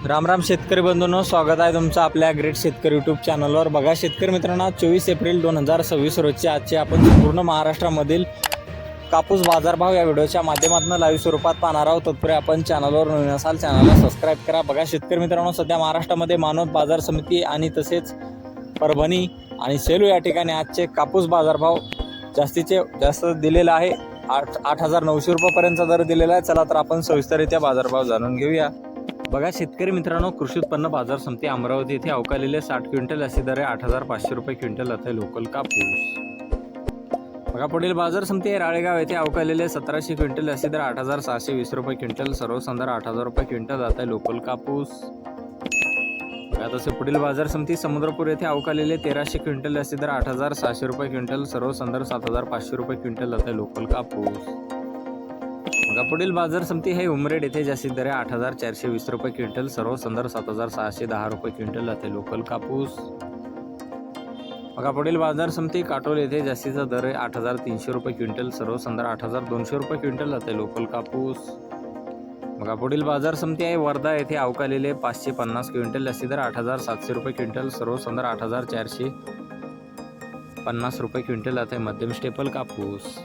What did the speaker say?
राम राम शेतकरी बंधूंनो, स्वागत आहे तुमचं आपल्या ग्रेट शेतकरी यूट्यूब चॅनलवर। बघा शेतकरी मित्रांनो, 24 एप्रिल 2026 रोजची आजची आपण पूर्ण महाराष्ट्रामधील कापूस बाजारभाव या व्हिडिओच्या माध्यमातून लाईव्ह स्वरूपात पाहणार आहोत। तत्पूर्वी आपण चॅनलवर नवीन असाल चॅनलला सबस्क्राईब करा। बघा शेतकरी मित्रांनो, सध्या महाराष्ट्रामध्ये मानवत बाजार समिती आणि तसेच परभणी आणि सेलू या ठिकाणी आजचे कापूस बाजारभाव जास्तीचे जास्त दिलेला आहे। 8,900 रुपयापर्यंतचा दर दिलेला आहे। चला तर आपण सविस्तररित्या बाजारभाव जाणून घेऊया। बघा शेतकरी मित्रांनो, कृषी उत्पन्न बाजार समिती अमरावती येथे अवकालेले 60 क्विंटल अशी दर आहे 8,500 रुपये क्विंटल आहे लोकल कापूस। बघा पुढील बाजार समिती राळेगाव येथे अवकालेले 1700 क्विंटल अशी दर 8,620 रुपये क्विंटल सर्वसाधारण 8,000 रुपये क्विंटल आहे लोकल कापूस। बघा तसे पुढील बाजार समिती समुद्रपूर येथे अवकालेले 1300 क्विंटल अशी दर 8,600 रुपये क्विंटल सर्वसाधारण 7,500 रुपये क्विंटल आहे लोकल कापूस। बघा पुढील बाजार समिती हे उमरेड येथे जास्तीत दर आहे 8,420 रुपये क्विंटल सर्वसाधारण 7,610 रुपये क्विंटल आहे लोकल कापूस। बघा पुढील बाजार समिती काटोल येथे जास्तीचा दर आहे 8,300 रुपये क्विंटल सर्वसाधारण 8,200 रुपये क्विंटल आहे लोकल कापूस। बघा पुढील बाजार समिती आहे वर्धा येथे अवकालेले 550 क्विंटल अशी दर 8,700 रुपये क्विंटल सर्वसाधारण 8,450 रुपये क्विंटल आहे मध्यम स्टेपल कापूस।